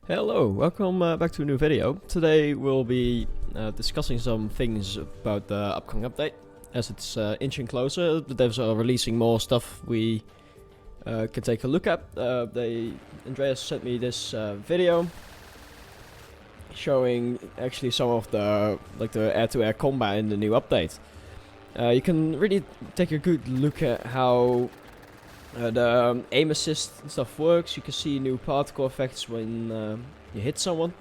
Hello, welcome back to a new video. Today we'll be discussing some things about the upcoming update. As it's inching closer, the devs are releasing more stuff we can take a look at. Andreas sent me this video showing actually some of the air-to-air combat in the new update. You can really take a good look at how the aim assist and stuff works. You can see new particle effects when you hit someone.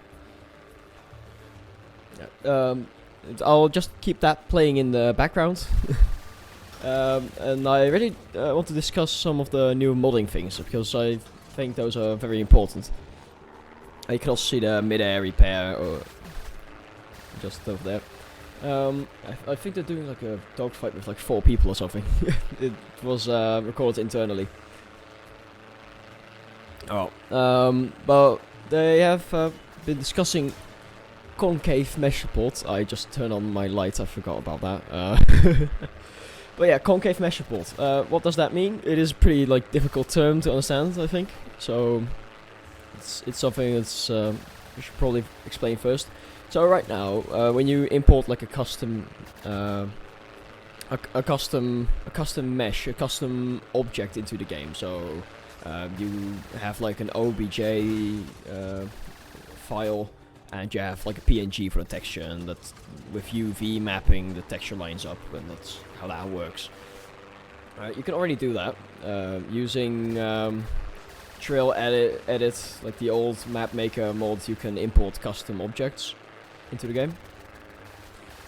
I'll just keep that playing in the background. And I really want to discuss some of the new modding things, because I think those are very important. You can also see the mid-air repair, or just over there. I think they're doing like a dogfight with like 4 people or something. It was recorded internally. But they have been discussing concave mesh support. I just turned on my light, I forgot about that. But yeah, concave mesh support. What does that mean? It is a pretty like difficult term to understand, I think. So it's something that's we should probably explain first. So right now, when you import like a custom mesh, a custom object into the game, so you have like an OBJ file, and you have like a PNG for the texture, and that's with UV mapping the texture lines up, and that's how that works. You can already do that using Trail edit, like the old map maker mods. You can import custom objects into the game,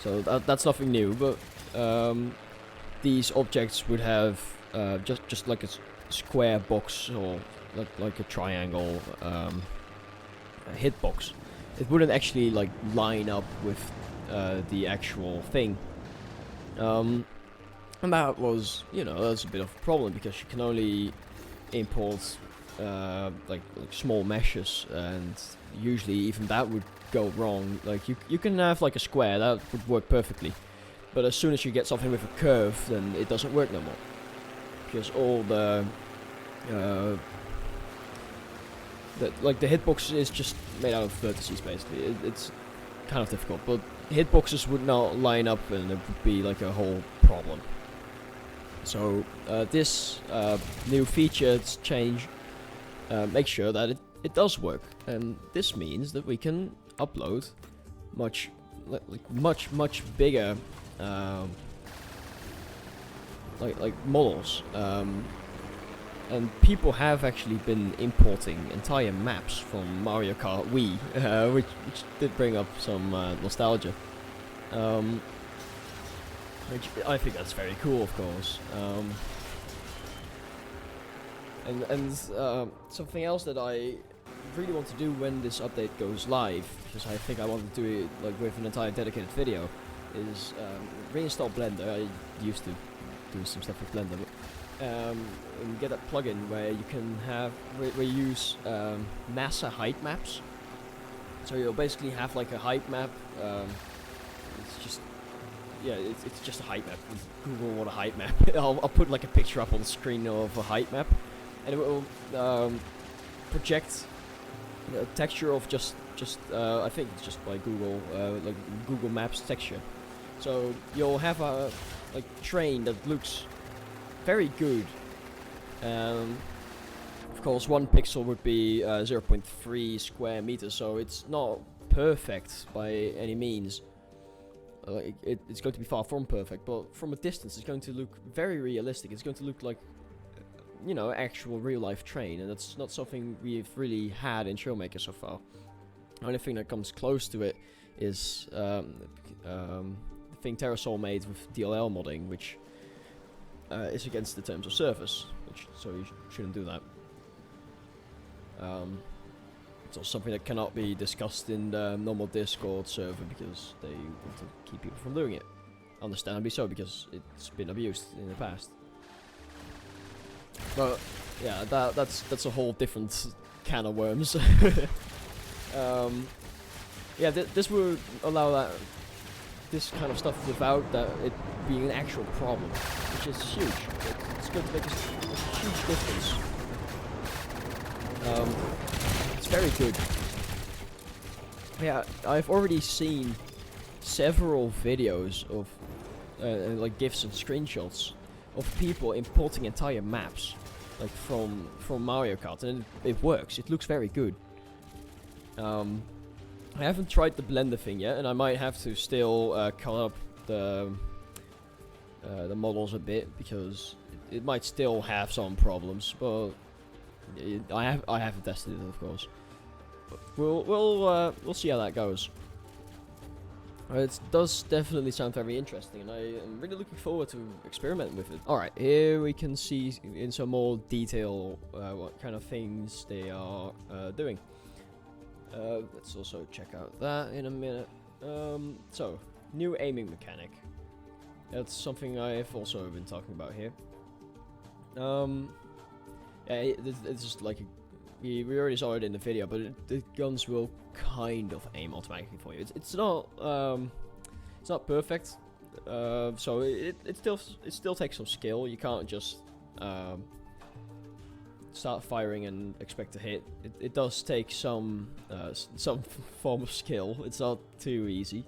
so that's nothing new. But these objects would have just like a square box, or like a triangle hitbox. It wouldn't actually like line up with the actual thing, and that was, that's a bit of a problem, because you can only import like small meshes, and usually even that would go wrong. Like you can have like a square that would work perfectly, but as soon as you get something with a curve, then it doesn't work no more, because all the hitbox is just made out of vertices basically. It's kind of difficult, but hitboxes would not line up, and it would be like a whole problem. So this new feature change makes sure that it does work, and this means that we can upload much bigger models, and people have actually been importing entire maps from Mario Kart Wii, which did bring up some nostalgia, which I think that's very cool, of course. And something else that I really want to do when this update goes live, because I think I want to do it like with an entire dedicated video, is reinstall Blender. I used to do some stuff with Blender, but and get that plugin where you can have where you use NASA height maps. So you'll basically have like a height map. It's just it's just a height map. Google what a height map. I'll put like a picture up on the screen of a height map, and it will project a texture of just I think it's just by Google, like Google Maps texture. So you'll have a like train that looks very good. Of course, 1 pixel would be 0.3 square meters, so it's not perfect by any means. It's going to be far from perfect, but from a distance it's going to look very realistic. It's going to look like, actual real-life train, and that's not something we've really had in Trailmakers so far. The only thing that comes close to it is the thing Terrasol made with DLL modding, which is against the terms of service, so you shouldn't do that. It's also something that cannot be discussed in the normal Discord server, because they want to keep people from doing it. Understandably so, because it's been abused in the past. But yeah, that's a whole different can of worms. Yeah, this would allow this kind of stuff without it being an actual problem, which is huge. It's going to make a huge difference. It's very good. Yeah, I've already seen several videos of like GIFs and screenshots of people importing entire maps, like from Mario Kart, and it works. It looks very good. I haven't tried the blender thing yet, and I might have to still cut up the models a bit because it might still have some problems. But I haven't tested it, of course. But we'll see how that goes. It does definitely sound very interesting, and I am really looking forward to experimenting with it. Alright, here we can see in some more detail what kind of things they are doing. Let's also check out that in a minute. So, new aiming mechanic. That's something I've also been talking about here. Yeah, it's just like we already saw it in the video, but the guns will kind of aim automatically for you. It's not perfect, so it still takes some skill. You can't just start firing and expect to hit. It does take some form of skill. It's not too easy.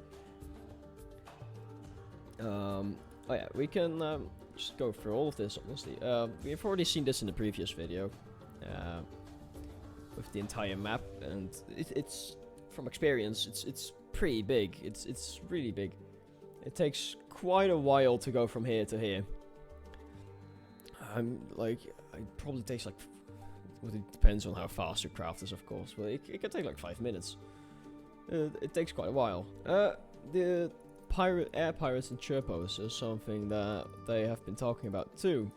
Oh yeah, we can just go through all of this, honestly. We've already seen this in the previous video with the entire map, and it's from experience, it's pretty big. It's really big. It takes quite a while to go from here to here. It probably takes like, well, it depends on how fast your craft is, of course, but it can take like 5 minutes. It takes quite a while. The air pirates and chirpos is something that they have been talking about too.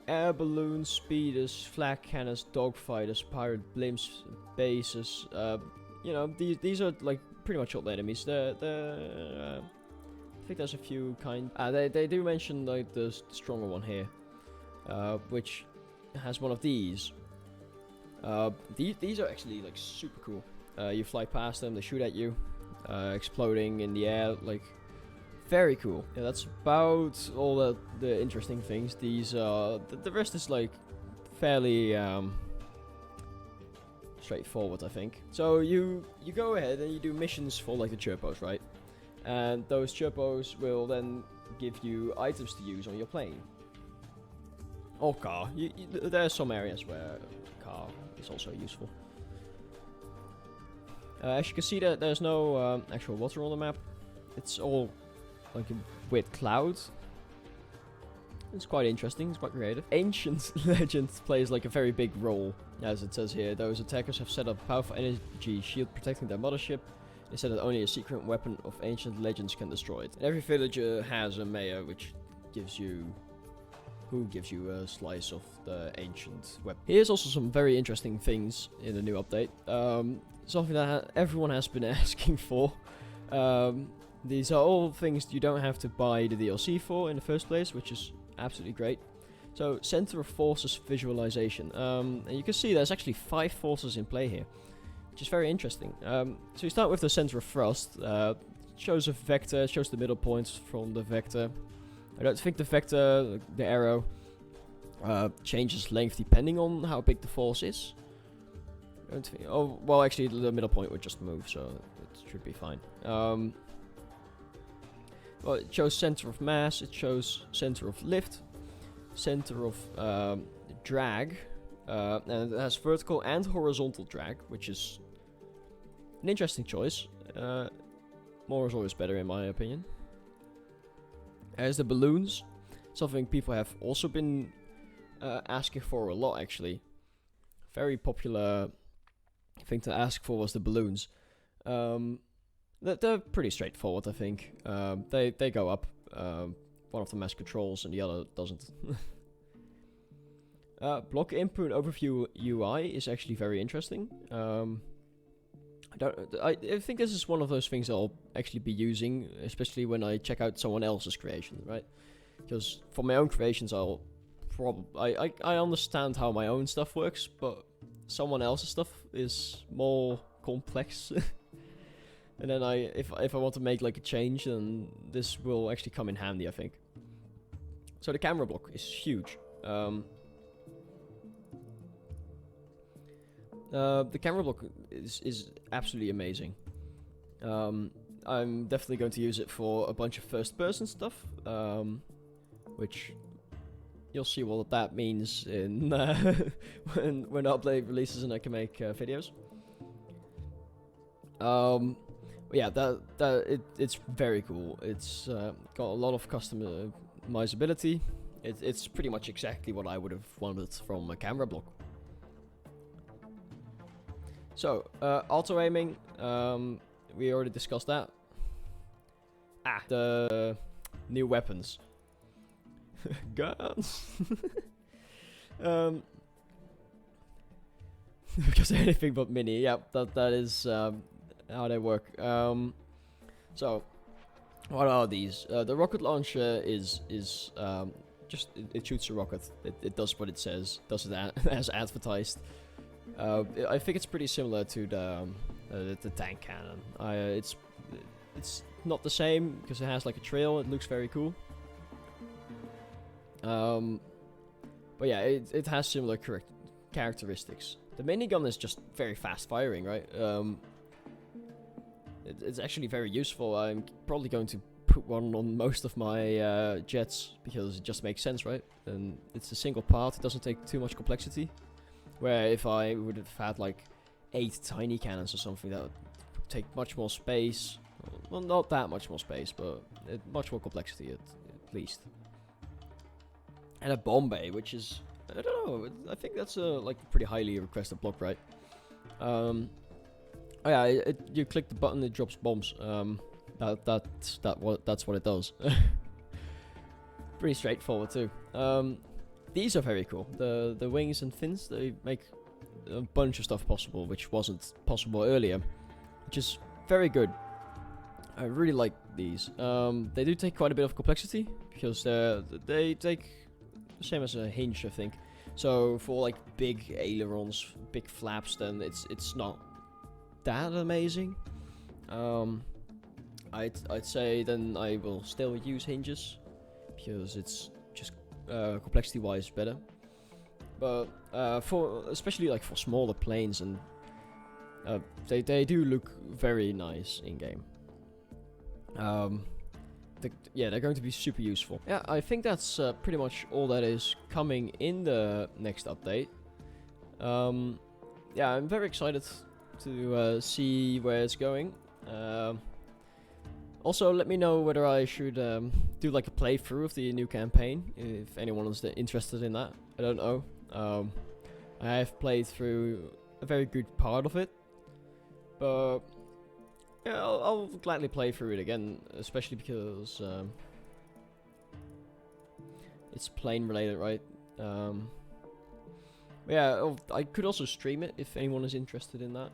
Air balloons, speeders, flag cannons, dogfighters, pirate blimps, bases. You know, these are like pretty much all the enemies. I think there's a few kind. They do mention like the stronger one here, which has one of these. These are actually like super cool. You fly past them, they shoot at you, exploding in the air, like very cool. Yeah, that's about all the interesting things. These the rest is like fairly straightforward, I think. So you go ahead and you do missions for like the chirpos, right? And those chirpos will then give you items to use on your plane or car. There are some areas where car is also useful. As you can see, there's no actual water on the map. It's all like with clouds. It's quite interesting. It's quite creative. Ancient Legends plays like a very big role, as it says here. Those attackers have set up a powerful energy shield protecting their mothership. They said that only a secret weapon of Ancient Legends can destroy it. And every villager has a mayor, which gives you a slice of the ancient weapon. Here's also some very interesting things in the new update. Something that everyone has been asking for. These are all things you don't have to buy the DLC for in the first place, which is absolutely great. So, Center of Forces visualization. And you can see there's actually 5 forces in play here, which is very interesting. So you start with the Center of Thrust. It shows a vector, it shows the middle points from the vector. I don't think the vector, the arrow, changes length depending on how big the force is. I don't think, oh, well, actually, the middle point would just move, so it should be fine. Well, it shows center of mass, it shows center of lift, center of drag, and it has vertical and horizontal drag, which is an interesting choice. More is always better, in my opinion. As the balloons, something people have also been asking for a lot, actually. Very popular thing to ask for was the balloons. They're pretty straightforward, I think. They go up. One of them has controls and the other doesn't. Block input overview UI is actually very interesting. I think this is one of those things I'll actually be using, especially when I check out someone else's creations, right? Because for my own creations, I understand how my own stuff works, but someone else's stuff is more complex. And then if I want to make like a change, then this will actually come in handy, I think. So the camera block is huge. The camera block is absolutely amazing. I'm definitely going to use it for a bunch of first-person stuff, which you'll see what that means in when the update releases and I can make videos. Yeah, it's very cool. It's got a lot of customizability. It's pretty much exactly what I would have wanted from a camera block. So, auto aiming, we already discussed that. The new weapons. Guns! Because they're anything but mini, yeah, that is how they work. So, what are these? The rocket launcher is just, it shoots a rocket. It does what it says, does it as advertised. I think it's pretty similar to the tank cannon. It's not the same because it has like a trail. It looks very cool. But yeah, it has similar characteristics. The minigun is just very fast firing, right? It's actually very useful. I'm probably going to put one on most of my jets because it just makes sense, right? And it's a single part. It doesn't take too much complexity. Where if I would have had like 8 tiny cannons or something, that would take much more space. Well, not that much more space, but much more complexity at least. And a bomb bay, which is, I don't know, I think that's like a pretty highly requested block, right? Oh yeah, you click the button, it drops bombs. That's what it does. Pretty straightforward too. These are very cool. The wings and fins, they make a bunch of stuff possible, which wasn't possible earlier, which is very good. I really like these. They do take quite a bit of complexity because they take the same as a hinge, I think. So for like big ailerons, big flaps, then it's not that amazing. I'd say then I will still use hinges because it's just complexity wise better. But for especially like for smaller planes, and they do look very nice in game. Yeah, they're going to be super useful. Yeah, I think that's pretty much all that is coming in the next update. Yeah, I'm very excited to see where it's going. Also, let me know whether I should do like a playthrough of the new campaign, if anyone is interested in that. I don't know. I have played through a very good part of it, but yeah, I'll gladly play through it again, especially because it's plane related, right? Yeah, I could also stream it if anyone is interested in that.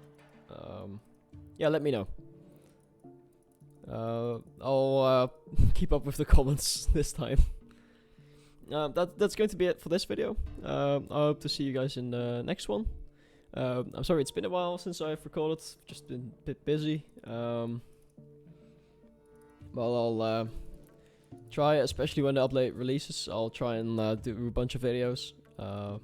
Yeah, let me know. I'll keep up with the comments this time. That's going to be it for this video. I hope to see you guys in the next one. I'm sorry it's been a while since I've recorded, just been a bit busy. Well, I'll try, especially when the update releases, I'll try and do a bunch of videos. I'm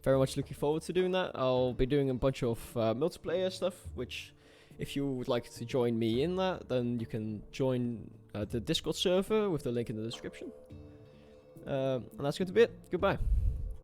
very much looking forward to doing that. I'll be doing a bunch of multiplayer stuff, which if you would like to join me in that, then you can join the Discord server with the link in the description. And that's going to be it. Goodbye.